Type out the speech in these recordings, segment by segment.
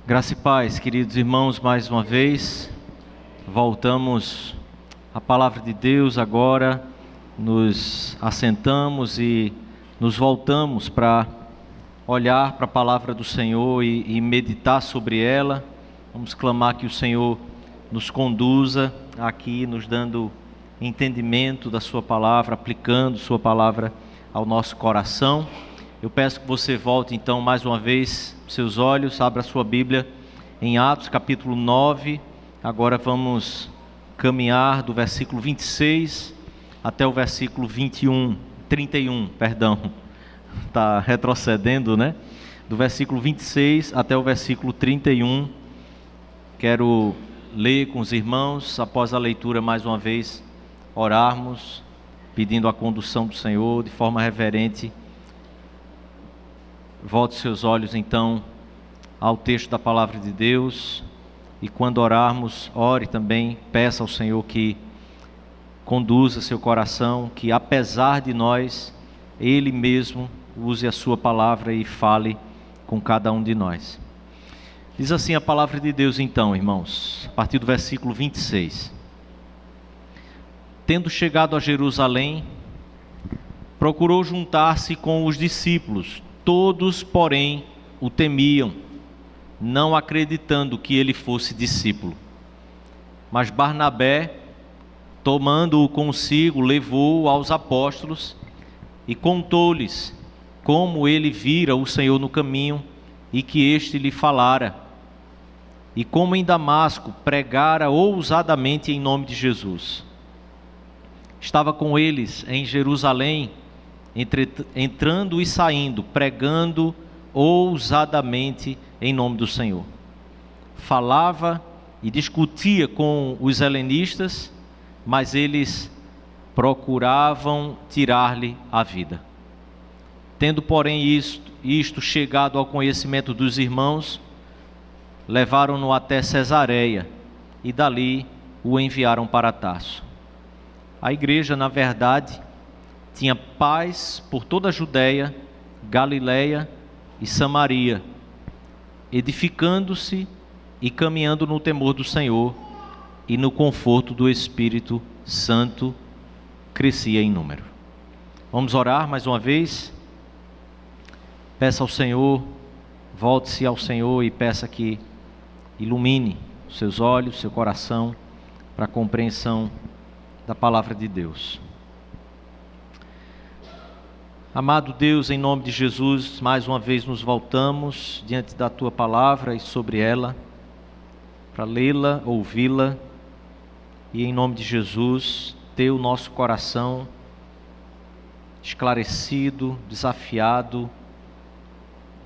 Graça e paz, queridos irmãos, mais uma vez, voltamos à palavra de Deus agora, nos assentamos e nos voltamos para olhar para a palavra do Senhor e meditar sobre ela. Vamos clamar que o Senhor nos conduza aqui, nos dando entendimento da sua palavra, aplicando sua palavra ao nosso coração. Eu peço que você volte então mais uma vez seus olhos, abra sua Bíblia em Atos capítulo 9, agora vamos caminhar do versículo 26 até o versículo 31, está retrocedendo, né? Do versículo 26 até o versículo 31, quero ler com os irmãos, após a leitura mais uma vez, orarmos, pedindo a condução do Senhor de forma reverente. Volte seus olhos então ao texto da palavra de Deus e quando orarmos, ore também, peça ao Senhor que conduza seu coração, que apesar de nós, Ele mesmo use a sua palavra e fale com cada um de nós. Diz assim a palavra de Deus então, irmãos, a partir do versículo 26. Tendo chegado a Jerusalém, procurou juntar-se com os discípulos. Todos, porém, o temiam, não acreditando que ele fosse discípulo. Mas Barnabé, tomando-o consigo, levou-o aos apóstolos e contou-lhes como ele vira o Senhor no caminho e que este lhe falara, e como em Damasco pregara ousadamente em nome de Jesus. Estava com eles em Jerusalém, entrando e saindo, pregando ousadamente em nome do Senhor. Falava e discutia com os helenistas, mas eles procuravam tirar-lhe a vida. Tendo, porém, isto chegado ao conhecimento dos irmãos, levaram-no até Cesareia e dali o enviaram para Tarso. A igreja, na verdade, tinha paz por toda a Judeia, Galileia e Samaria, edificando-se e caminhando no temor do Senhor e no conforto do Espírito Santo, crescia em número. Vamos orar mais uma vez. Peça ao Senhor, volte-se ao Senhor e peça que ilumine os seus olhos, seu coração, para a compreensão da palavra de Deus. Amado Deus, em nome de Jesus, mais uma vez nos voltamos diante da Tua palavra e sobre ela, para lê-la, ouvi-la, e em nome de Jesus, ter o nosso coração esclarecido, desafiado,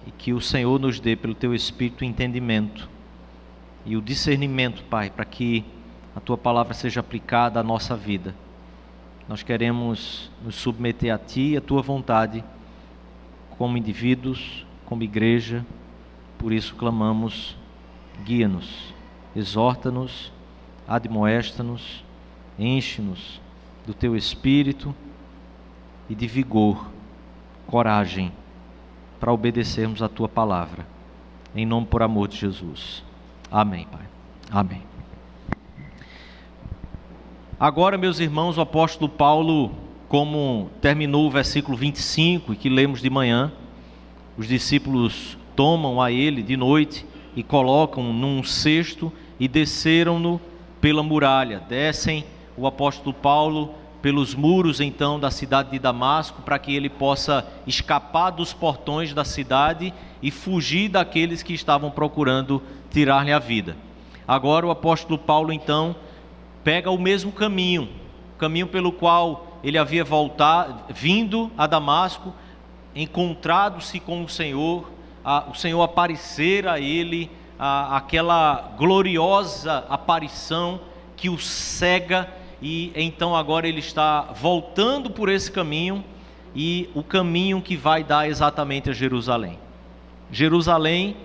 e que o Senhor nos dê pelo Teu Espírito o entendimento e o discernimento, Pai, para que a Tua palavra seja aplicada à nossa vida. Nós queremos nos submeter a Ti e a Tua vontade, como indivíduos, como igreja. Por isso clamamos, guia-nos, exorta-nos, admoesta-nos, enche-nos do Teu Espírito e de vigor, coragem, para obedecermos a Tua palavra. Em nome por amor de Jesus. Amém, Pai. Amém. Agora, meus irmãos, o apóstolo Paulo, como terminou o versículo 25, e que lemos de manhã, os discípulos tomam a ele de noite e colocam num cesto e desceram-no pela muralha. Descem o apóstolo Paulo pelos muros então da cidade de Damasco, para que ele possa escapar dos portões da cidade e fugir daqueles que estavam procurando tirar-lhe a vida. Agora o apóstolo Paulo então pega o mesmo caminho pelo qual ele havia vindo a Damasco, encontrado-se com o Senhor aparecer a ele, aquela gloriosa aparição que o cega, e então agora ele está voltando por esse caminho, e o caminho que vai dar exatamente a Jerusalém. Jerusalém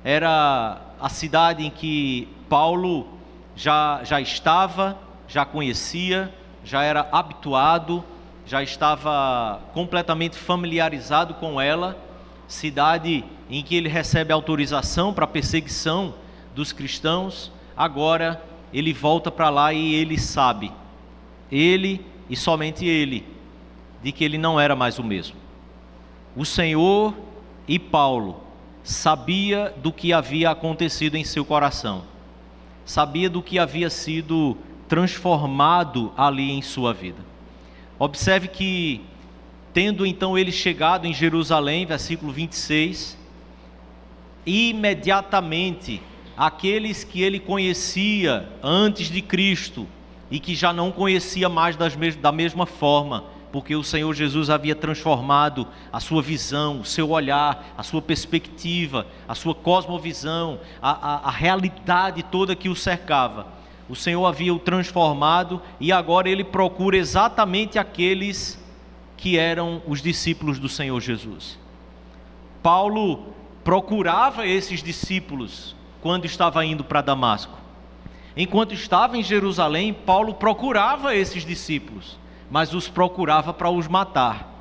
era a cidade em que Paulo já estava, já conhecia, já era habituado, já estava completamente familiarizado com ela, cidade em que ele recebe autorização para a perseguição dos cristãos, agora ele volta para lá e ele sabe, ele e somente ele, de que ele não era mais o mesmo. O Senhor e Paulo sabia do que havia acontecido em seu coração, sabia do que havia sido transformado ali em sua vida. Observe que, tendo então ele chegado em Jerusalém, versículo 26, imediatamente aqueles que ele conhecia antes de Cristo e que já não conhecia mais da mesma forma, porque o Senhor Jesus havia transformado a sua visão, o seu olhar, a sua perspectiva, a sua cosmovisão, a realidade toda que o cercava. O Senhor havia o transformado e agora ele procura exatamente aqueles que eram os discípulos do Senhor Jesus. Paulo procurava esses discípulos quando estava indo para Damasco. Enquanto estava em Jerusalém, Paulo procurava esses discípulos, mas os procurava para os matar,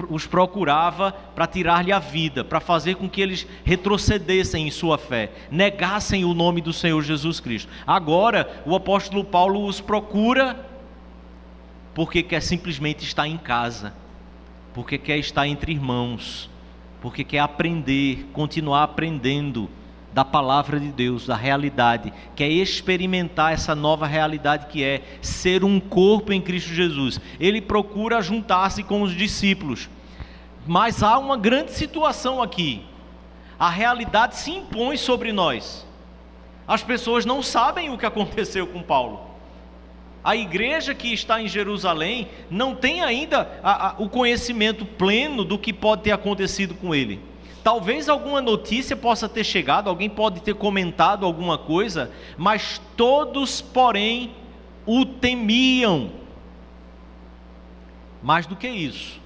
os procurava para tirar-lhe a vida, para fazer com que eles retrocedessem em sua fé, negassem o nome do Senhor Jesus Cristo. Agora, o apóstolo Paulo os procura porque quer simplesmente estar em casa, porque quer estar entre irmãos, porque quer aprender, continuar aprendendo da palavra de Deus, da realidade, quer experimentar essa nova realidade que é ser um corpo em Cristo Jesus. Ele procura juntar-se com os discípulos, mas há uma grande situação aqui. A realidade se impõe sobre nós. As pessoas não sabem o que aconteceu com Paulo. A igreja que está em Jerusalém não tem ainda o conhecimento pleno do que pode ter acontecido com ele. Talvez alguma notícia possa ter chegado, alguém pode ter comentado alguma coisa, mas todos, porém, o temiam. Mais do que isso,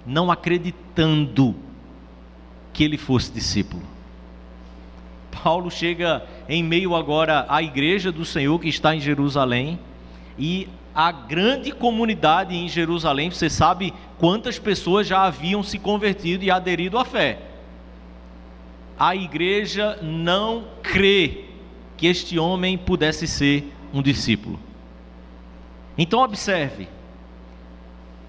não acreditando que ele fosse discípulo. Paulo chega em meio agora à igreja do Senhor que está em Jerusalém, e a grande comunidade em Jerusalém, você sabe quantas pessoas já haviam se convertido e aderido à fé. A igreja não crê que este homem pudesse ser um discípulo. Então observe,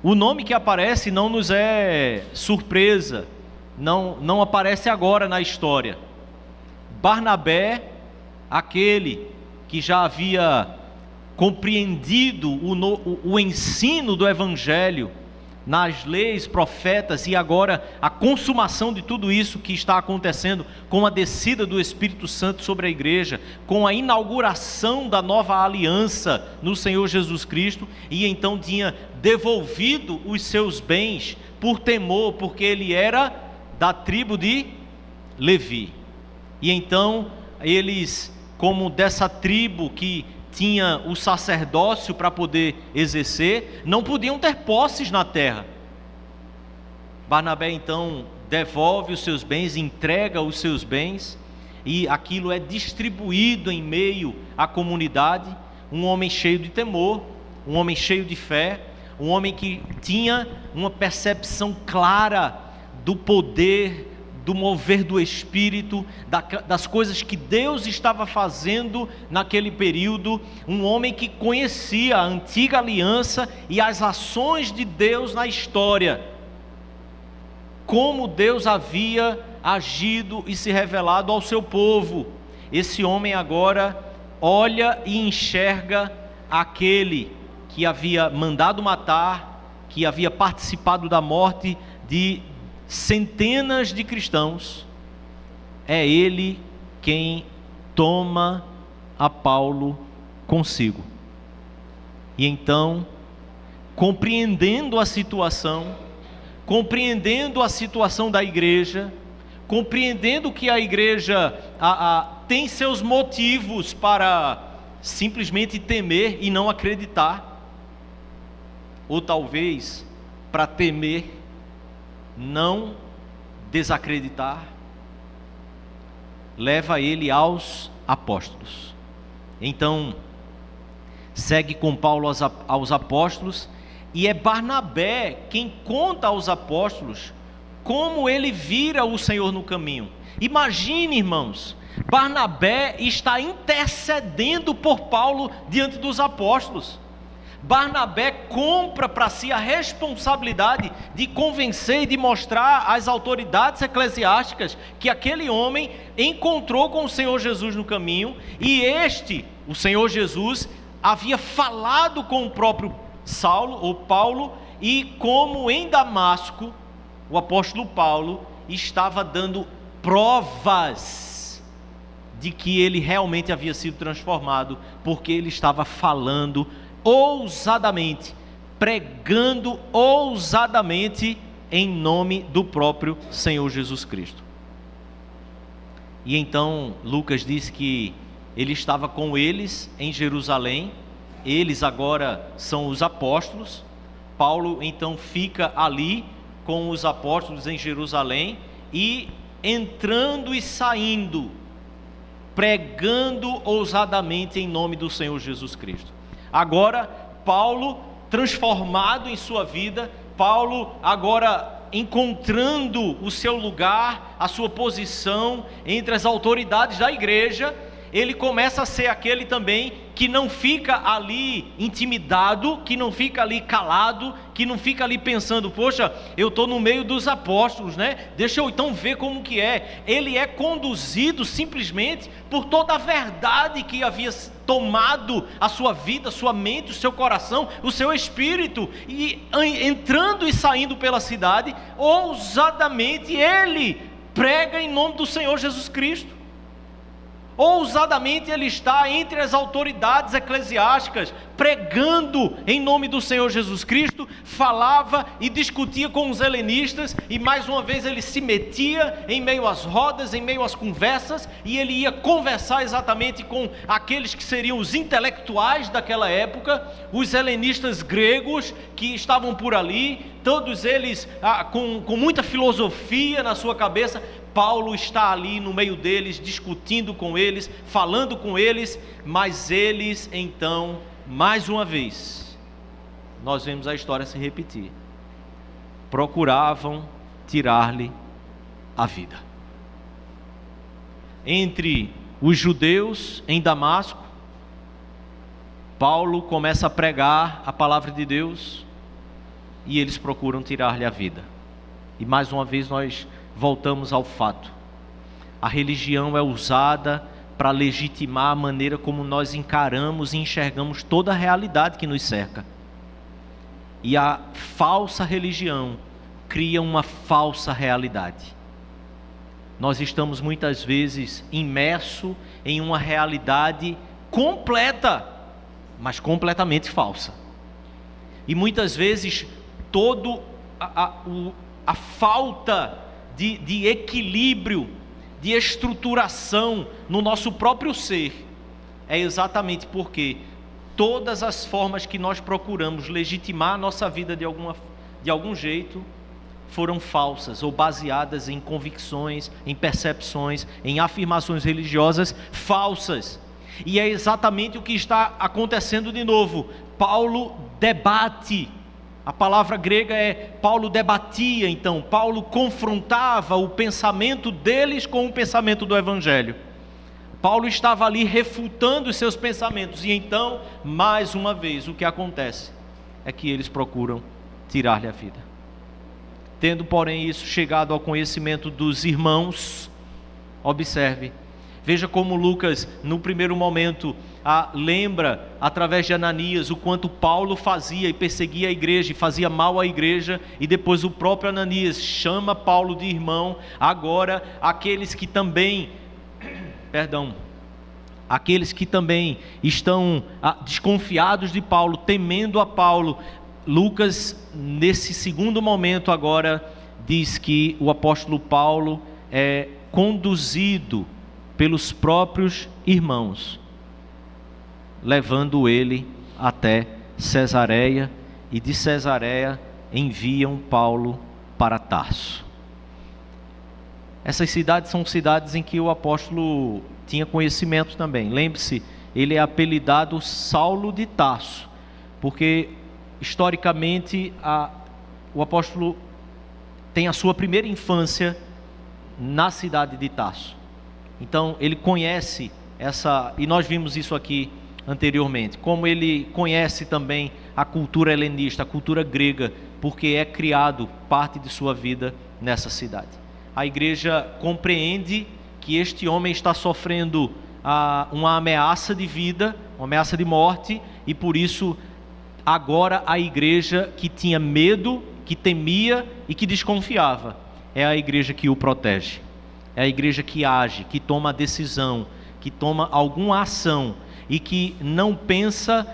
o nome que aparece não nos é surpresa, não aparece agora na história. Barnabé, aquele que já havia compreendido o ensino do Evangelho nas leis, profetas, e agora a consumação de tudo isso que está acontecendo com a descida do Espírito Santo sobre a igreja, com a inauguração da nova aliança no Senhor Jesus Cristo, e então tinha devolvido os seus bens por temor, porque ele era da tribo de Levi. E então eles, como dessa tribo que tinha o sacerdócio para poder exercer, não podiam ter posses na terra. Barnabé então devolve os seus bens, entrega os seus bens, e aquilo é distribuído em meio à comunidade. Um homem cheio de temor, um homem cheio de fé, um homem que tinha uma percepção clara do poder, do mover do Espírito, das coisas que Deus estava fazendo naquele período. Um homem que conhecia a antiga aliança e as ações de Deus na história, como Deus havia agido e se revelado ao seu povo. Esse homem agora olha e enxerga aquele que havia mandado matar, que havia participado da morte de centenas de cristãos. É ele quem toma a Paulo consigo. E então, compreendendo a situação da igreja, compreendendo que a igreja tem seus motivos para simplesmente temer e não acreditar, ou talvez para temer, não desacreditar, leva ele aos apóstolos. Então segue com Paulo aos apóstolos, e é Barnabé quem conta aos apóstolos como ele vira o Senhor no caminho. Imagine, irmãos, Barnabé está intercedendo por Paulo diante dos apóstolos. Barnabé compra para si a responsabilidade de convencer e de mostrar às autoridades eclesiásticas que aquele homem encontrou com o Senhor Jesus no caminho, e o Senhor Jesus, havia falado com o próprio Saulo ou Paulo, e como em Damasco o apóstolo Paulo estava dando provas de que ele realmente havia sido transformado, porque ele estava falando ousadamente, pregando ousadamente em nome do próprio Senhor Jesus Cristo. E então Lucas diz que ele estava com eles em Jerusalém. Eles agora são os apóstolos. Paulo então fica ali com os apóstolos em Jerusalém, e entrando e saindo, pregando ousadamente em nome do Senhor Jesus Cristo. Agora Paulo transformado em sua vida, Paulo agora encontrando o seu lugar, a sua posição entre as autoridades da igreja, ele começa a ser aquele também que não fica ali intimidado, que não fica ali calado, que não fica ali pensando, poxa, eu estou no meio dos apóstolos, né? Deixa eu então ver como que é. Ele é conduzido simplesmente por toda a verdade que havia tomado a sua vida, a sua mente, o seu coração, o seu espírito, e entrando e saindo pela cidade, ousadamente ele prega em nome do Senhor Jesus Cristo. Ousadamente ele está entre as autoridades eclesiásticas, pregando em nome do Senhor Jesus Cristo, falava e discutia com os helenistas, e mais uma vez ele se metia em meio às rodas, em meio às conversas, e ele ia conversar exatamente com aqueles que seriam os intelectuais daquela época, os helenistas gregos que estavam por ali, todos eles com muita filosofia na sua cabeça. Paulo está ali no meio deles, discutindo com eles, falando com eles, mas eles então, mais uma vez, nós vemos a história se repetir, procuravam tirar-lhe a vida. Entre os judeus em Damasco, Paulo começa a pregar a palavra de Deus, e eles procuram tirar-lhe a vida. E mais uma vez nós voltamos ao fato: a religião é usada para legitimar a maneira como nós encaramos e enxergamos toda a realidade que nos cerca. E a falsa religião cria uma falsa realidade. Nós estamos muitas vezes imersos em uma realidade completa, mas completamente falsa. E muitas vezes a falta de equilíbrio, de estruturação no nosso próprio ser, é exatamente porque todas as formas que nós procuramos legitimar a nossa vida de algum jeito foram falsas, ou baseadas em convicções, em percepções, em afirmações religiosas falsas. E é exatamente o que está acontecendo de novo. Paulo debate. A palavra grega é Paulo debatia, então Paulo confrontava o pensamento deles com o pensamento do Evangelho. Paulo estava ali refutando os seus pensamentos, e então, mais uma vez, o que acontece é que eles procuram tirar-lhe a vida. Tendo, porém, isso chegado ao conhecimento dos irmãos, observe, veja como Lucas, no primeiro momento, lembra, através de Ananias, o quanto Paulo fazia e perseguia a igreja, e fazia mal à igreja, e depois o próprio Ananias chama Paulo de irmão. Agora, aqueles que também estão desconfiados de Paulo, temendo a Paulo, Lucas, nesse segundo momento agora, diz que o apóstolo Paulo é conduzido pelos próprios irmãos, levando ele até Cesareia, e de Cesareia enviam Paulo para Tarso. Essas cidades são cidades em que o apóstolo tinha conhecimento também. Lembre-se, ele é apelidado Saulo de Tarso, porque historicamente o apóstolo tem a sua primeira infância na cidade de Tarso. Então ele conhece e nós vimos isso aqui anteriormente, como ele conhece também a cultura helenista, a cultura grega, porque é criado parte de sua vida nessa cidade. A igreja compreende que este homem está sofrendo uma ameaça de vida, uma ameaça de morte, e por isso agora a igreja que tinha medo, que temia e que desconfiava, é a igreja que o protege, é a igreja que age, que toma decisão, que toma alguma ação e que não pensa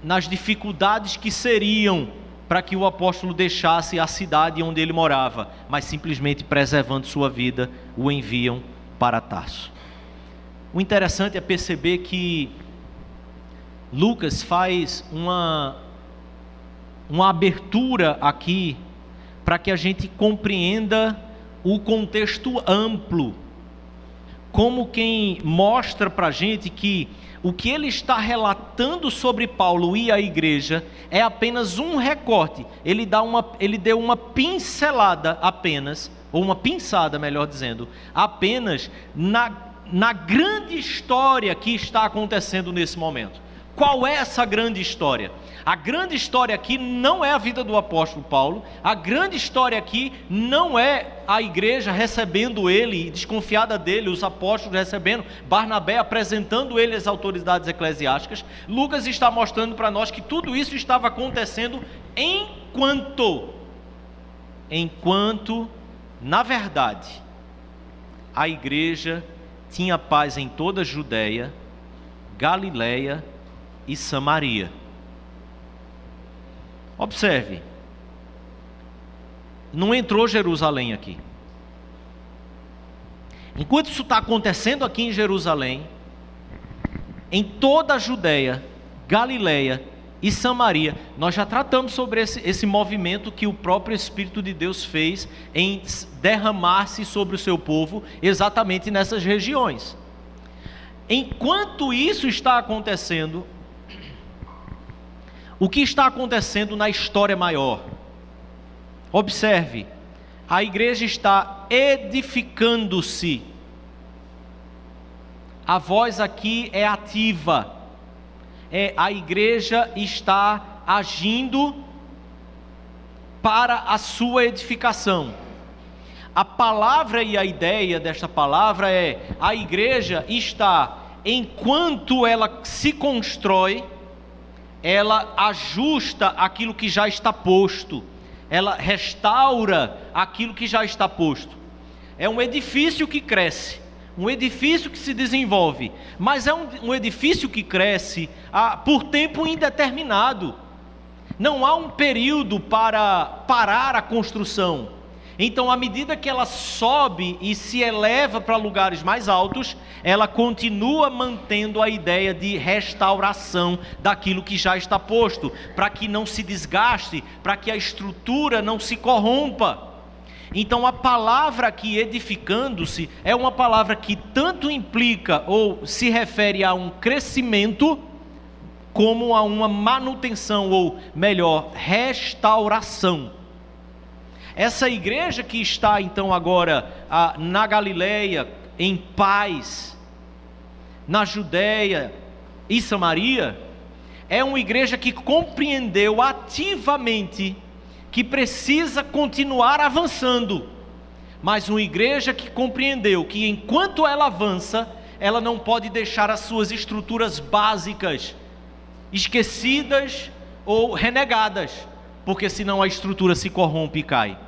nas dificuldades que seriam para que o apóstolo deixasse a cidade onde ele morava, mas simplesmente preservando sua vida, o enviam para Tarso. O interessante é perceber que Lucas faz uma abertura aqui para que a gente compreenda o contexto amplo, como quem mostra para a gente que o que ele está relatando sobre Paulo e a igreja é apenas um recorte. Ele deu uma pincelada apenas, ou uma pinçada, melhor dizendo, apenas na grande história que está acontecendo nesse momento. Qual é essa grande história? A grande história aqui não é a vida do apóstolo Paulo, a grande história aqui não é a igreja recebendo ele, desconfiada dele, os apóstolos recebendo, Barnabé apresentando ele às autoridades eclesiásticas. Lucas está mostrando para nós que tudo isso estava acontecendo enquanto, na verdade, a igreja tinha paz em toda a Judeia, Galileia e Samaria. Observe, não entrou Jerusalém aqui. Enquanto isso está acontecendo aqui em Jerusalém, em toda a Judeia, Galileia e Samaria, nós já tratamos sobre esse movimento que o próprio Espírito de Deus fez em derramar-se sobre o seu povo, exatamente nessas regiões. Enquanto isso está acontecendo, o que está acontecendo na história maior? Observe, a igreja está edificando-se. A voz aqui é ativa. A igreja está agindo para a sua edificação. A palavra e a ideia desta palavra é: a igreja está, enquanto ela se constrói, ela ajusta aquilo que já está posto, ela restaura aquilo que já está posto. É um edifício que cresce, um edifício que se desenvolve, mas é um edifício que cresce por tempo indeterminado. Não há um período para parar a construção. Então, à medida que ela sobe e se eleva para lugares mais altos, ela continua mantendo a ideia de restauração daquilo que já está posto, para que não se desgaste, para que a estrutura não se corrompa. Então, a palavra aqui, edificando-se, é uma palavra que tanto implica ou se refere a um crescimento, como a uma manutenção, ou melhor, restauração. Essa igreja que está então agora na Galileia, em paz, na Judeia e Samaria, é uma igreja que compreendeu ativamente que precisa continuar avançando, mas uma igreja que compreendeu que enquanto ela avança, ela não pode deixar as suas estruturas básicas esquecidas ou renegadas, porque senão a estrutura se corrompe e cai.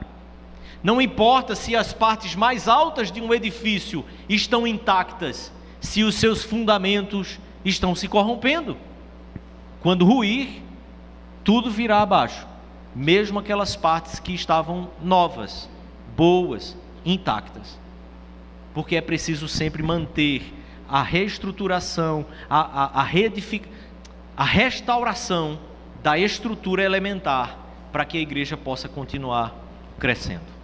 Não importa se as partes mais altas de um edifício estão intactas, se os seus fundamentos estão se corrompendo. Quando ruir, tudo virá abaixo, mesmo aquelas partes que estavam novas, boas, intactas. Porque é preciso sempre manter a reestruturação, a restauração da estrutura elementar, para que a igreja possa continuar crescendo.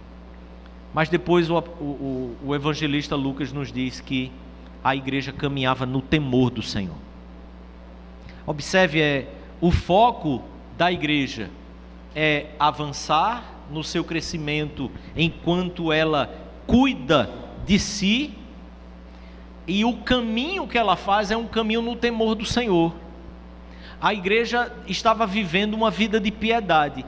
Mas depois o evangelista Lucas nos diz que a igreja caminhava no temor do Senhor. Observe, o foco da igreja é avançar no seu crescimento enquanto ela cuida de si, e o caminho que ela faz é um caminho no temor do Senhor. A igreja estava vivendo uma vida de piedade.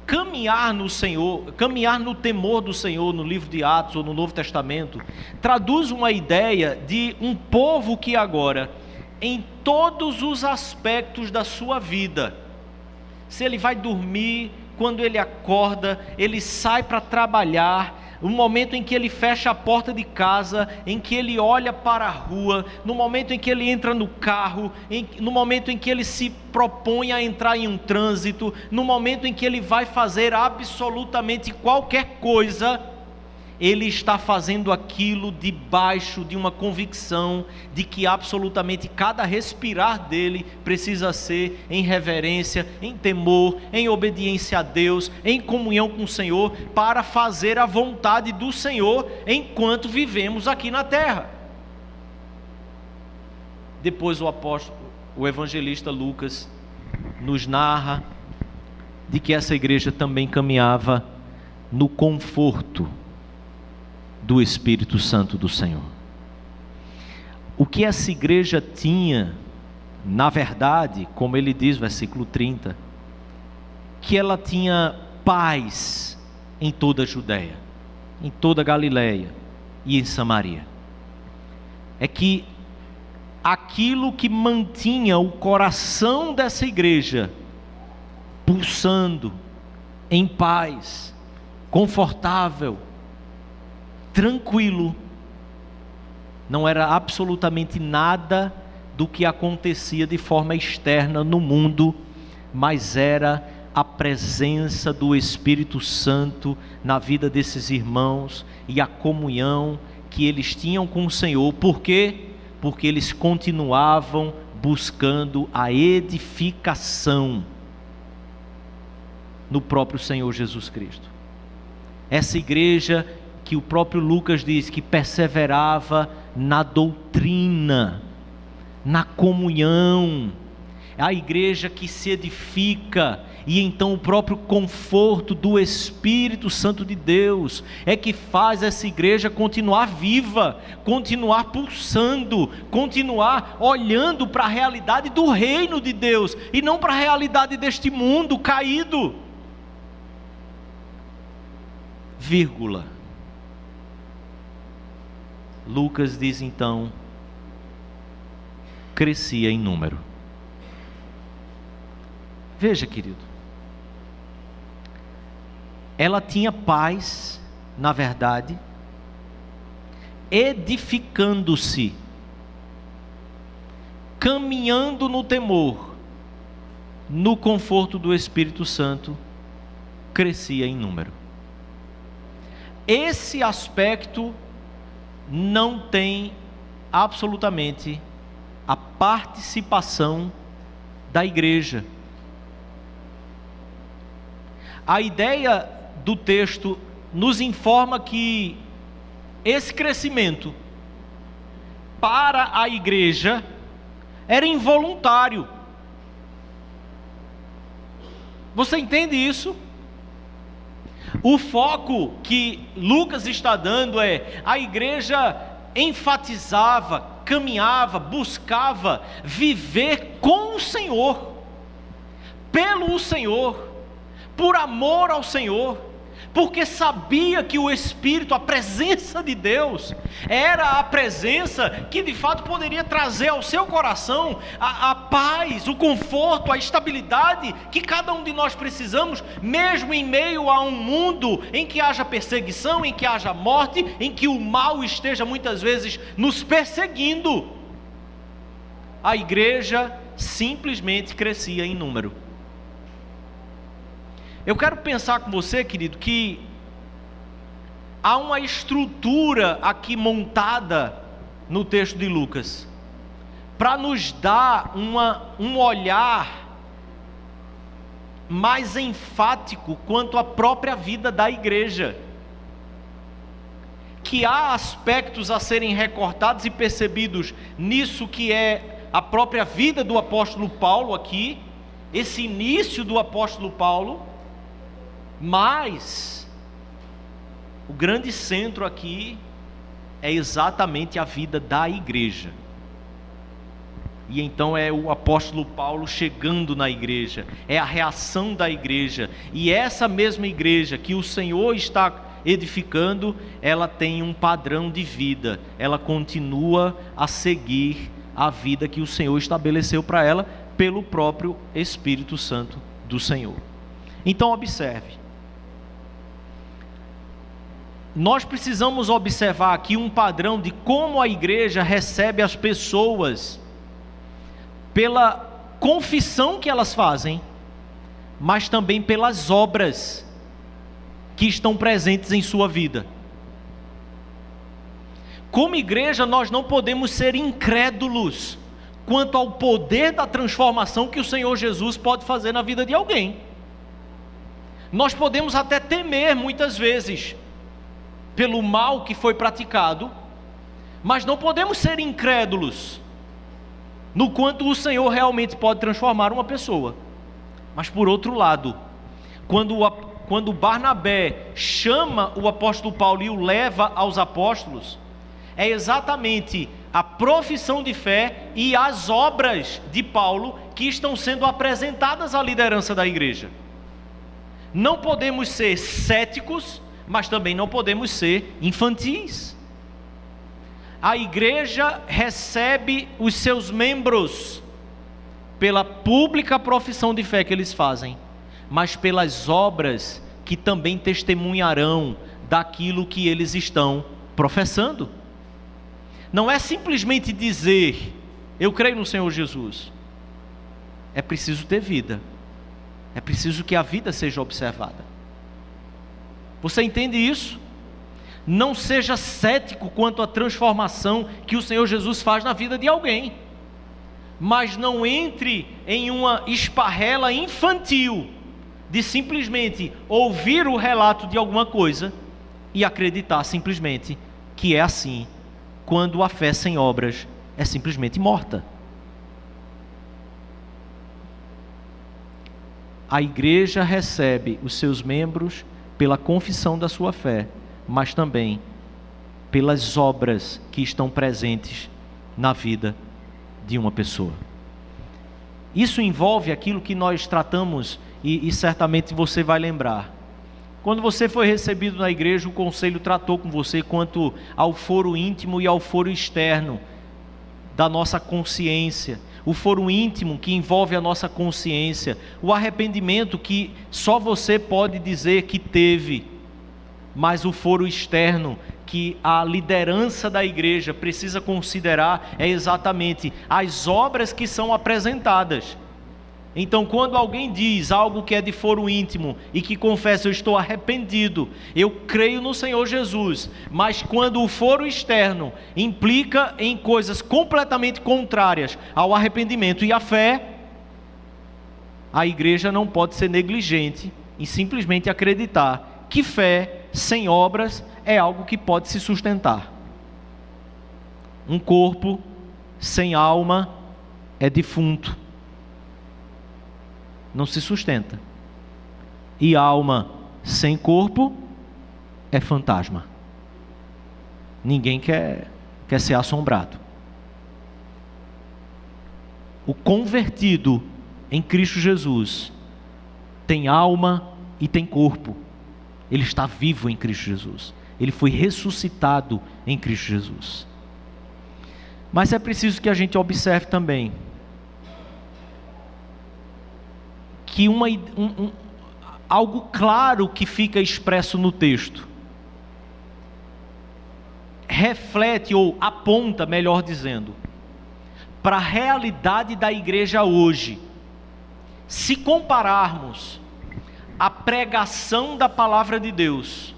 Caminhar no Senhor, caminhar no temor do Senhor, no livro de Atos ou no Novo Testamento, traduz uma ideia de um povo que agora, em todos os aspectos da sua vida, se ele vai dormir, quando ele acorda, ele sai para trabalhar, no momento em que ele fecha a porta de casa, em que ele olha para a rua, no momento em que ele entra no carro, no momento em que ele se propõe a entrar em um trânsito, no momento em que ele vai fazer absolutamente qualquer coisa, ele está fazendo aquilo debaixo de uma convicção de que absolutamente cada respirar dele precisa ser em reverência, em temor, em obediência a Deus, em comunhão com o Senhor, para fazer a vontade do Senhor enquanto vivemos aqui na terra. Depois o evangelista Lucas nos narra de que essa igreja também caminhava no conforto do Espírito Santo do Senhor. O que essa igreja tinha, na verdade, como ele diz, versículo 30, que ela tinha paz em toda a Judéia, em toda a Galileia e em Samaria. É que aquilo que mantinha o coração dessa igreja pulsando, em paz, confortável, tranquilo, não era absolutamente nada do que acontecia de forma externa no mundo, mas era a presença do Espírito Santo na vida desses irmãos e a comunhão que eles tinham com o Senhor. Por quê? Porque eles continuavam buscando a edificação no próprio Senhor Jesus Cristo. Essa igreja que o próprio Lucas diz que perseverava na doutrina, na comunhão, a igreja que se edifica, e então o próprio conforto do Espírito Santo de Deus é que faz essa igreja continuar viva, continuar pulsando, continuar olhando para a realidade do reino de Deus e não para a realidade deste mundo caído. Vírgula. Lucas diz então, crescia em número. Veja, querido, ela tinha paz, na verdade, edificando-se, caminhando no temor, no conforto do Espírito Santo, crescia em número. Esse aspecto não tem absolutamente a participação da igreja. A ideia do texto nos informa que esse crescimento para a igreja era involuntário. Você entende isso? O foco que Lucas está dando é: a igreja enfatizava, caminhava, buscava viver com o Senhor, pelo Senhor, por amor ao Senhor, porque sabia que o Espírito, a presença de Deus, era a presença que de fato poderia trazer ao seu coração a paz, o conforto, a estabilidade que cada um de nós precisamos, mesmo em meio a um mundo em que haja perseguição, em que haja morte, em que o mal esteja muitas vezes nos perseguindo. A igreja simplesmente crescia em número. Eu quero pensar com você, querido, que há uma estrutura aqui montada no texto de Lucas, para nos dar um olhar mais enfático quanto à própria vida da igreja. Que há aspectos a serem recortados e percebidos nisso que é a própria vida do apóstolo Paulo aqui, esse início do apóstolo Paulo, Mas o grande centro aqui é exatamente a vida da igreja. E então é o apóstolo Paulo chegando na igreja, é a reação da igreja. E essa mesma igreja que o Senhor está edificando, ela tem um padrão de vida, ela continua a seguir a vida que o Senhor estabeleceu para ela pelo próprio Espírito Santo do Senhor. Então observe, nós precisamos observar aqui um padrão de como a igreja recebe as pessoas pela confissão que elas fazem, mas também pelas obras que estão presentes em sua vida. Como igreja, nós não podemos ser incrédulos quanto ao poder da transformação que o Senhor Jesus pode fazer na vida de alguém. Nós podemos até temer muitas vezes pelo mal que foi praticado, mas não podemos ser incrédulos no quanto o Senhor realmente pode transformar uma pessoa. Mas por outro lado, quando Barnabé chama o apóstolo Paulo e o leva aos apóstolos, é exatamente a profissão de fé e as obras de Paulo que estão sendo apresentadas à liderança da igreja. Não podemos ser céticos, mas também não podemos ser infantis. A igreja recebe os seus membros pela pública profissão de fé que eles fazem, mas pelas obras que também testemunharão daquilo que eles estão professando. Não é simplesmente dizer, eu creio no Senhor Jesus. É preciso ter vida. É preciso que a vida seja observada. Você entende isso? Não seja cético quanto à transformação que o Senhor Jesus faz na vida de alguém, mas não entre em uma esparrela infantil de simplesmente ouvir o relato de alguma coisa e acreditar simplesmente que é assim, quando a fé sem obras é simplesmente morta. A igreja recebe os seus membros pela confissão da sua fé, mas também pelas obras que estão presentes na vida de uma pessoa. Isso envolve aquilo que nós tratamos, e certamente você vai lembrar. Quando você foi recebido na igreja, o conselho tratou com você quanto ao foro íntimo e ao foro externo da nossa consciência. O foro íntimo que envolve a nossa consciência, o arrependimento que só você pode dizer que teve, mas o foro externo que a liderança da igreja precisa considerar é exatamente as obras que são apresentadas. Então, quando alguém diz algo que é de foro íntimo e que confessa, eu estou arrependido, eu creio no Senhor Jesus, mas quando o foro externo implica em coisas completamente contrárias ao arrependimento e à fé, a igreja não pode ser negligente em simplesmente acreditar que fé sem obras é algo que pode se sustentar. Um corpo sem alma é defunto, não se sustenta. E alma sem corpo é fantasma. Ninguém quer ser assombrado. O convertido em Cristo Jesus tem alma e tem corpo. Ele está vivo em Cristo Jesus. Ele foi ressuscitado em Cristo Jesus. Mas é preciso que a gente observe também que algo claro que fica expresso no texto reflete ou aponta, melhor dizendo, para a realidade da igreja hoje. Se compararmos a pregação da palavra de Deus,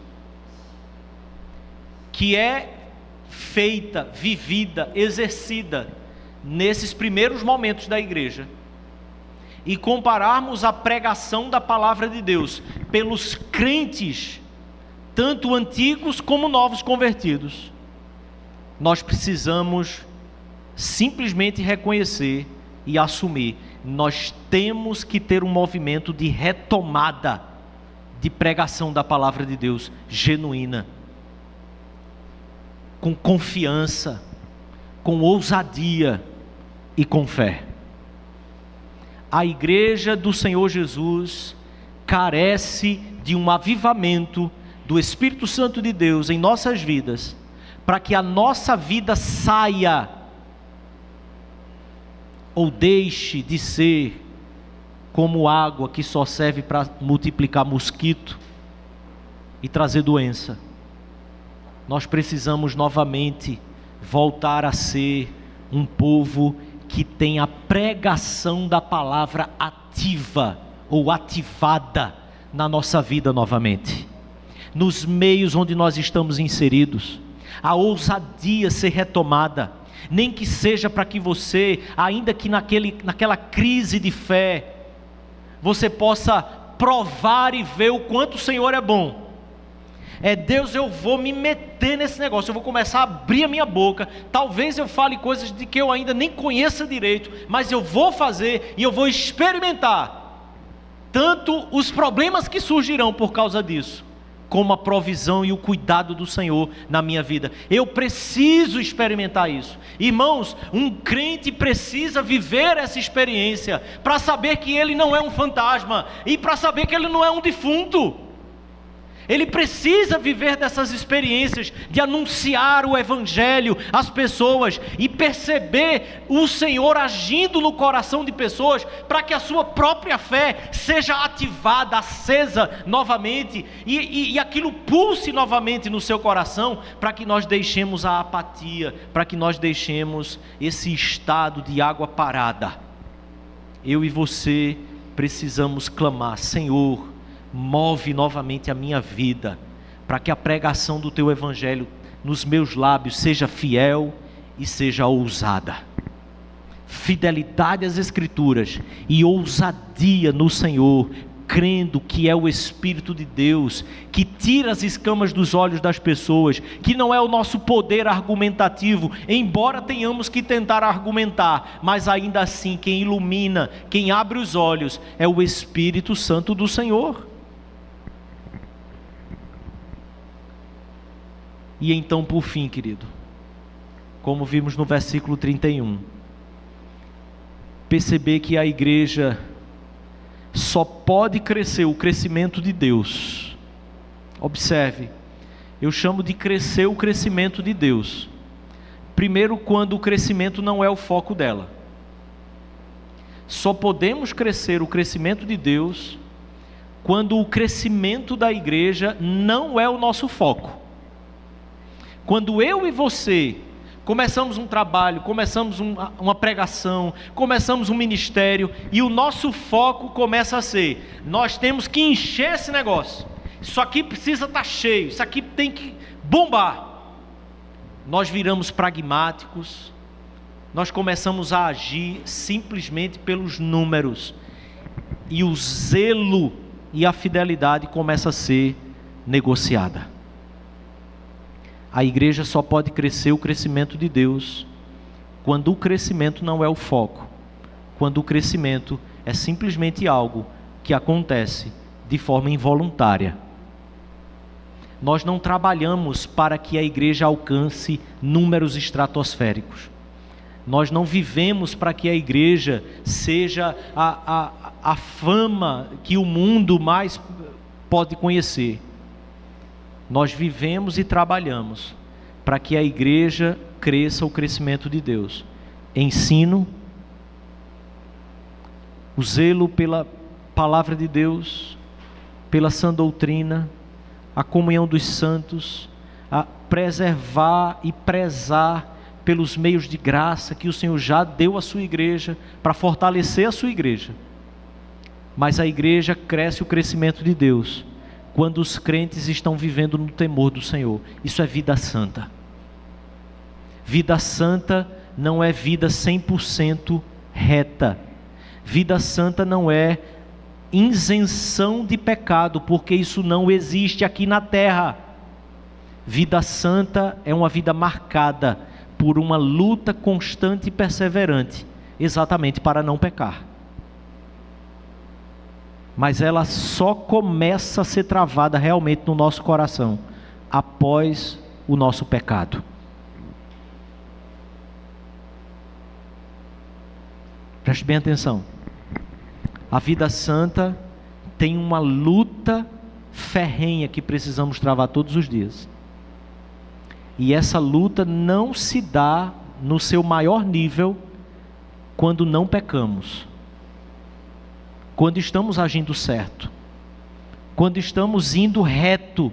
que é feita, vivida, exercida nesses primeiros momentos da igreja, e compararmos a pregação da palavra de Deus pelos crentes, tanto antigos como novos convertidos, nós precisamos simplesmente reconhecer e assumir: nós temos que ter um movimento de retomada de pregação da palavra de Deus genuína, com confiança, com ousadia e com fé. A igreja do Senhor Jesus carece de um avivamento do Espírito Santo de Deus em nossas vidas, para que a nossa vida saia ou deixe de ser como água que só serve para multiplicar mosquito e trazer doença. Nós precisamos novamente voltar a ser um povo que tem a pregação da palavra ativa ou ativada na nossa vida novamente, nos meios onde nós estamos inseridos, a ousadia ser retomada, nem que seja para que você, ainda que naquela crise de fé, você possa provar e ver o quanto o Senhor é bom. Deus, eu vou me meter nesse negócio, eu vou começar a abrir a minha boca, talvez eu fale coisas de que eu ainda nem conheça direito, mas eu vou fazer e eu vou experimentar tanto os problemas que surgirão por causa disso, como a provisão e o cuidado do Senhor na minha vida. Eu preciso experimentar isso. Irmãos, um crente precisa viver essa experiência, para saber que ele não é um fantasma, e para saber que ele não é um defunto. Ele precisa viver dessas experiências, de anunciar o Evangelho às pessoas, e perceber o Senhor agindo no coração de pessoas, para que a sua própria fé seja ativada, acesa novamente, e aquilo pulse novamente no seu coração, para que nós deixemos a apatia, para que nós deixemos esse estado de água parada. Eu e você precisamos clamar: Senhor, move novamente a minha vida, para que a pregação do Teu Evangelho nos meus lábios seja fiel e seja ousada. Fidelidade às Escrituras e ousadia no Senhor, crendo que é o Espírito de Deus que tira as escamas dos olhos das pessoas, que não é o nosso poder argumentativo, embora tenhamos que tentar argumentar, mas ainda assim quem ilumina, quem abre os olhos é o Espírito Santo do Senhor. E então, por fim, querido, como vimos no versículo 31, perceber que a igreja só pode crescer o crescimento de Deus. Observe, eu chamo de crescer o crescimento de Deus. Primeiro, quando o crescimento não é o foco dela. Só podemos crescer o crescimento de Deus quando o crescimento da igreja não é o nosso foco. Quando eu e você começamos um trabalho, começamos uma pregação, começamos um ministério, e o nosso foco começa a ser: nós temos que encher esse negócio, isso aqui precisa estar cheio, isso aqui tem que bombar. Nós viramos pragmáticos, nós começamos a agir simplesmente pelos números, e o zelo e a fidelidade começa a ser negociada. A igreja só pode crescer o crescimento de Deus quando o crescimento não é o foco, quando o crescimento é simplesmente algo que acontece de forma involuntária. Nós não trabalhamos para que a igreja alcance números estratosféricos. Nós não vivemos para que a igreja seja a fama que o mundo mais pode conhecer. Nós vivemos e trabalhamos para que a igreja cresça o crescimento de Deus. Ensino, o zelo pela palavra de Deus, pela sã doutrina, a comunhão dos santos, a preservar e prezar pelos meios de graça que o Senhor já deu à sua igreja, para fortalecer a sua igreja. Mas a igreja cresce o crescimento de Deus quando os crentes estão vivendo no temor do Senhor. Isso é vida santa. Vida santa não é vida 100% reta. Vida santa não é isenção de pecado, porque isso não existe aqui na terra. Vida santa é uma vida marcada por uma luta constante e perseverante, exatamente para não pecar. mas ela só começa a ser travada realmente no nosso coração após o nosso pecado. Preste bem atenção. A vida santa tem uma luta ferrenha que precisamos travar todos os dias. E essa luta não se dá no seu maior nível quando não pecamos. Quando estamos agindo certo. Quando estamos indo reto.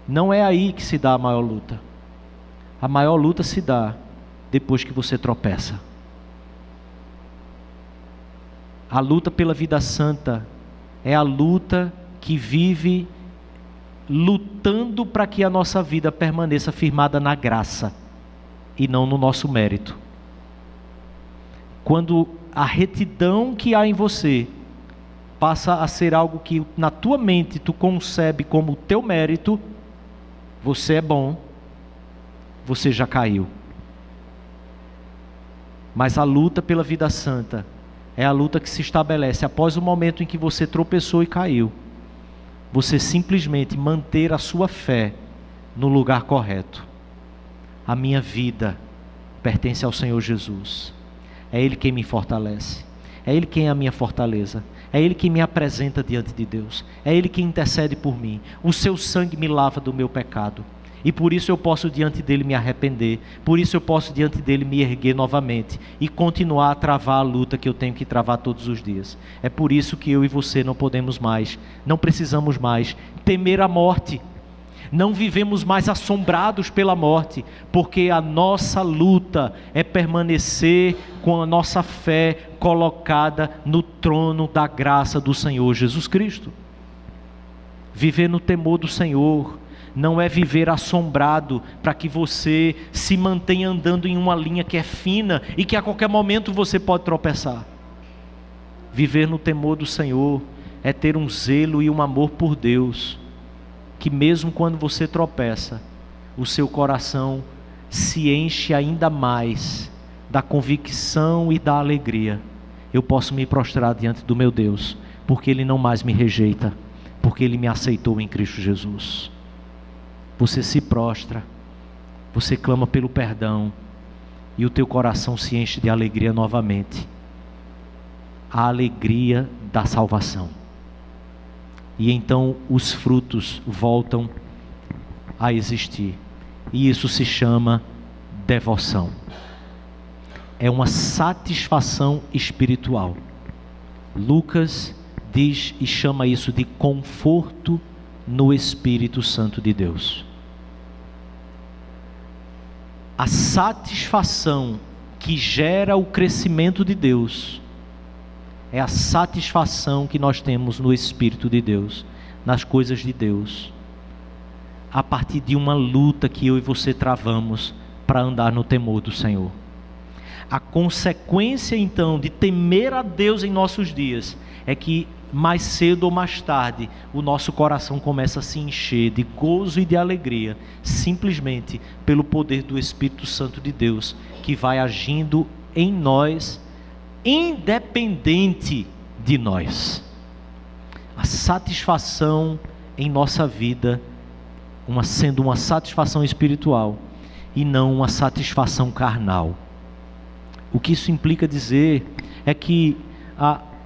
Não é aí que se dá a maior luta. A maior luta se dá depois que você tropeça. A luta pela vida santa é a luta que vive lutando para que a nossa vida permaneça firmada na graça e não no nosso mérito. Quando a retidão que há em você passa a ser algo que na tua mente tu concebe como teu mérito, você é bom, você já caiu. Mas a luta pela vida santa é a luta que se estabelece após o momento em que você tropeçou e caiu. Você simplesmente manter a sua fé no lugar correto. A minha vida pertence ao Senhor Jesus. É Ele quem me fortalece. É Ele quem é a minha fortaleza. É Ele quem me apresenta diante de Deus. É Ele quem intercede por mim. O seu sangue me lava do meu pecado. E por isso eu posso diante dele me arrepender. Por isso eu posso diante dele me erguer novamente. E continuar a travar a luta que eu tenho que travar todos os dias. É por isso que eu e você não podemos mais, não precisamos mais temer a morte. Não vivemos mais assombrados pela morte. Porque a nossa luta é permanecer com a nossa fé colocada no trono da graça do Senhor Jesus Cristo. Viver no temor do Senhor não é viver assombrado para que você se mantenha andando em uma linha que é fina e que a qualquer momento você pode tropeçar. Viver no temor do Senhor é ter um zelo e um amor por Deus, que mesmo quando você tropeça, o seu coração se enche ainda mais da convicção e da alegria. Eu posso me prostrar diante do meu Deus, porque Ele não mais me rejeita, porque Ele me aceitou em Cristo Jesus. Você se prostra, você clama pelo perdão, e o teu coração se enche de alegria novamente. A alegria da salvação. E então os frutos voltam a existir. E isso se chama devoção. É uma satisfação espiritual. Lucas diz e chama isso de conforto no Espírito Santo de Deus. A satisfação que gera o crescimento de Deus é a satisfação que nós temos no Espírito de Deus, nas coisas de Deus, a partir de uma luta que eu e você travamos para andar no temor do Senhor. A consequência então de temer a Deus em nossos dias é que mais cedo ou mais tarde o nosso coração começa a se encher de gozo e de alegria, simplesmente pelo poder do Espírito Santo de Deus, que vai agindo em nós, independente de nós. A satisfação em nossa vida sendo uma satisfação espiritual e não uma satisfação carnal. O que isso implica dizer é que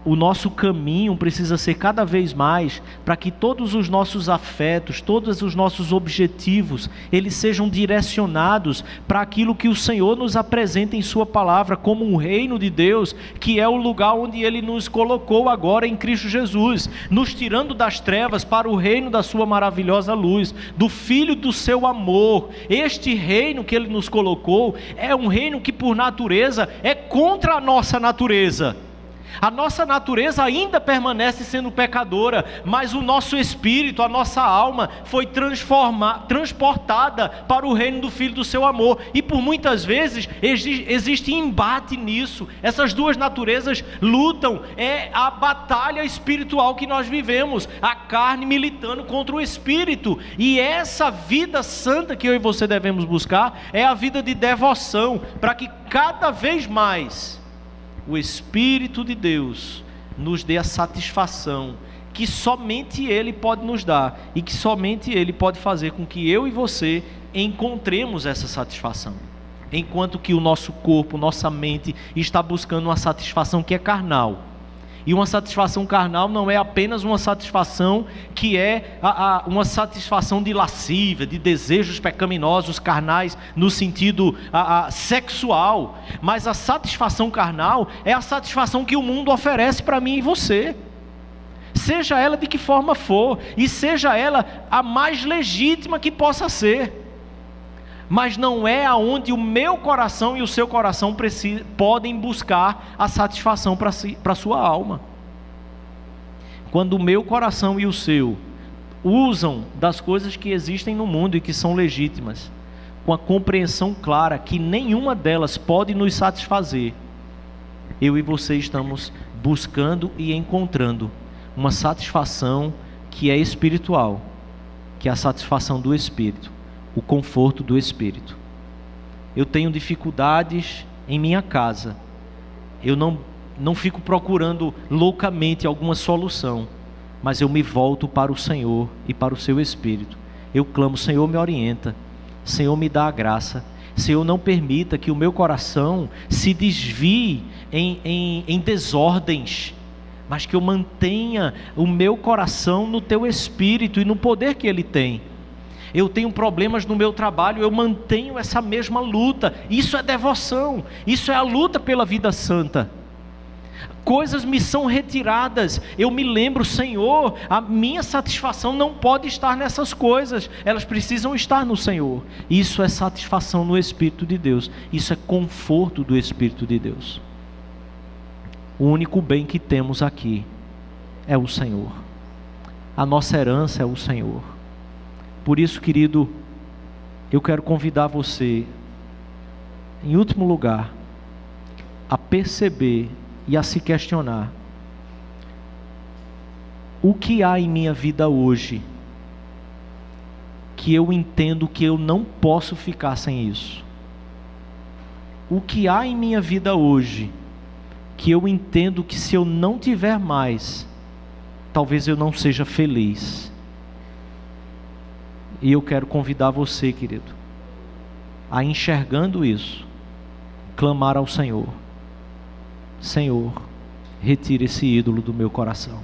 o nosso caminho precisa ser cada vez mais para que todos os nossos afetos, todos os nossos objetivos, eles sejam direcionados para aquilo que o Senhor nos apresenta em sua palavra, como um reino de Deus, que é o lugar onde Ele nos colocou agora em Cristo Jesus, nos tirando das trevas para o reino da sua maravilhosa luz, do Filho do seu amor. Este reino que Ele nos colocou é um reino que por natureza é contra a nossa natureza. A nossa natureza ainda permanece sendo pecadora, mas o nosso espírito, a nossa alma foi transportada para o reino do Filho do seu amor. E por muitas vezes existe embate nisso. Essas duas naturezas lutam, é a batalha espiritual que nós vivemos, a carne militando contra o espírito. E essa vida santa que eu e você devemos buscar é a vida de devoção, para que cada vez mais o Espírito de Deus nos dê a satisfação que somente Ele pode nos dar e que somente Ele pode fazer com que eu e você encontremos essa satisfação. Enquanto que o nosso corpo, nossa mente está buscando uma satisfação que é carnal. E uma satisfação carnal não é apenas uma satisfação que é uma satisfação de lascívia, de desejos pecaminosos, carnais, no sentido sexual. Mas a satisfação carnal é a satisfação que o mundo oferece para mim e você. Seja ela de que forma for, e seja ela a mais legítima que possa ser. Mas não é aonde o meu coração e o seu coração podem buscar a satisfação para a sua alma. Quando o meu coração e o seu usam das coisas que existem no mundo e que são legítimas, com a compreensão clara que nenhuma delas pode nos satisfazer, eu e você estamos buscando e encontrando uma satisfação que é espiritual, que é a satisfação do Espírito, o conforto do Espírito. Eu tenho dificuldades em minha casa, eu não fico procurando loucamente alguma solução, mas eu me volto para o Senhor e para o seu Espírito. Eu clamo: Senhor, me orienta, Senhor, me dá a graça, Senhor, não permita que o meu coração se desvie em desordens, mas que eu mantenha o meu coração no teu Espírito e no poder que ele tem. Eu tenho problemas no meu trabalho, eu mantenho essa mesma luta. Isso é devoção, isso é a luta pela vida santa. Coisas me são retiradas, eu me lembro: Senhor, a minha satisfação não pode estar nessas coisas, elas precisam estar no Senhor. Isso é satisfação no Espírito de Deus, isso é conforto do Espírito de Deus. O único bem que temos aqui é o Senhor, a nossa herança é o Senhor. Por isso, querido, eu quero convidar você, em último lugar, a perceber e a se questionar: o que há em minha vida hoje que eu entendo que eu não posso ficar sem isso? O que há em minha vida hoje que eu entendo que se eu não tiver mais, talvez eu não seja feliz? E eu quero convidar você, querido, a, enxergando isso, clamar ao Senhor: Senhor, retire esse ídolo do meu coração,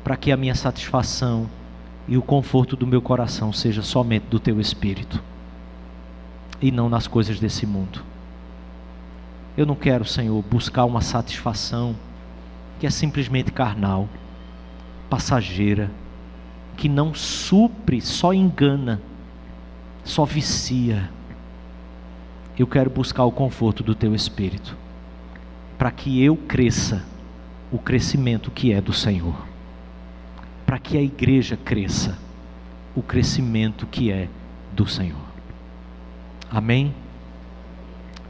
para que a minha satisfação e o conforto do meu coração seja somente do teu Espírito, e não nas coisas desse mundo. Eu não quero, Senhor, buscar uma satisfação que é simplesmente carnal, passageira, que não supre, só engana, só vicia. Eu quero buscar o conforto do teu Espírito, para que eu cresça o crescimento que é do Senhor, para que a igreja cresça o crescimento que é do Senhor. Amém?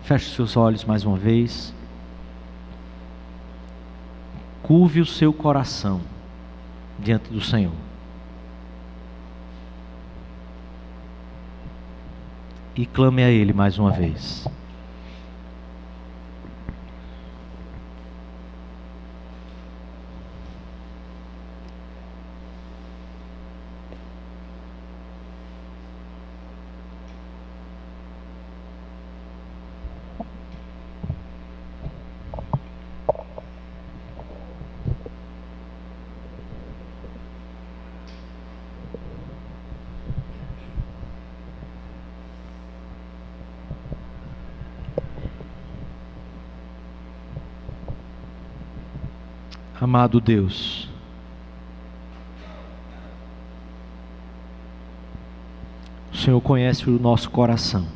Feche seus olhos mais uma vez. Curve o seu coração diante do Senhor. E clame a Ele mais uma vez. Amado Deus, o Senhor conhece o nosso coração.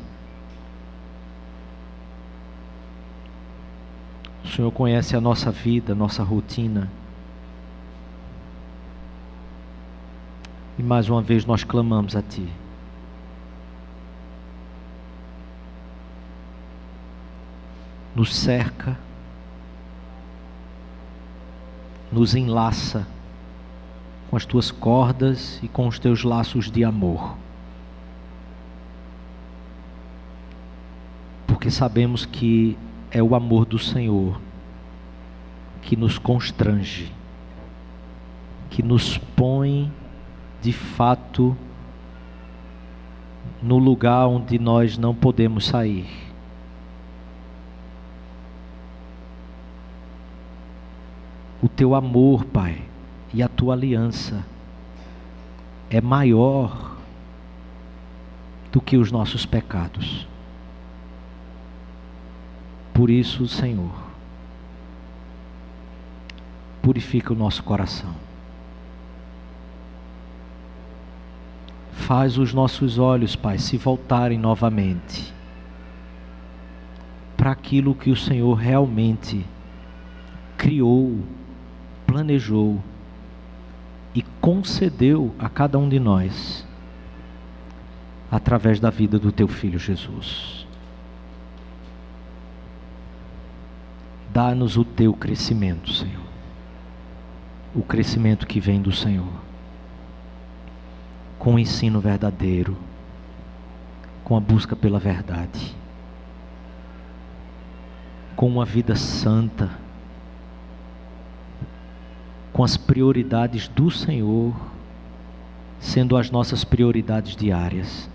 O Senhor conhece a nossa vida, a nossa rotina. E mais uma vez nós clamamos a Ti. Nos cerca, nos enlaça com as Tuas cordas e com os Teus laços de amor. Porque sabemos que é o amor do Senhor que nos constrange, que nos põe de fato no lugar onde nós não podemos sair. O teu amor, Pai, e a tua aliança é maior do que os nossos pecados. Por isso, Senhor, purifica o nosso coração. Faz os nossos olhos, Pai, se voltarem novamente para aquilo que o Senhor realmente criou, planejou e concedeu a cada um de nós através da vida do teu Filho Jesus. Dá-nos o teu crescimento, Senhor. O crescimento que vem do Senhor. Com o ensino verdadeiro. Com a busca pela verdade. Com uma vida santa. Com as prioridades do Senhor sendo as nossas prioridades diárias.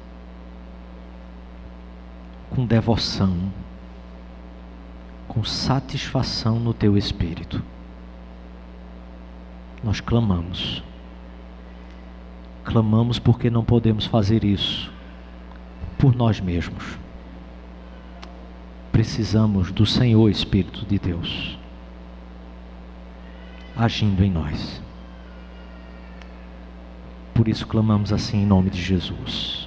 Com devoção. Com satisfação no teu Espírito. Nós clamamos. Clamamos porque não podemos fazer isso por nós mesmos. Precisamos do Senhor Espírito de Deus agindo em nós. Por isso clamamos assim em nome de Jesus.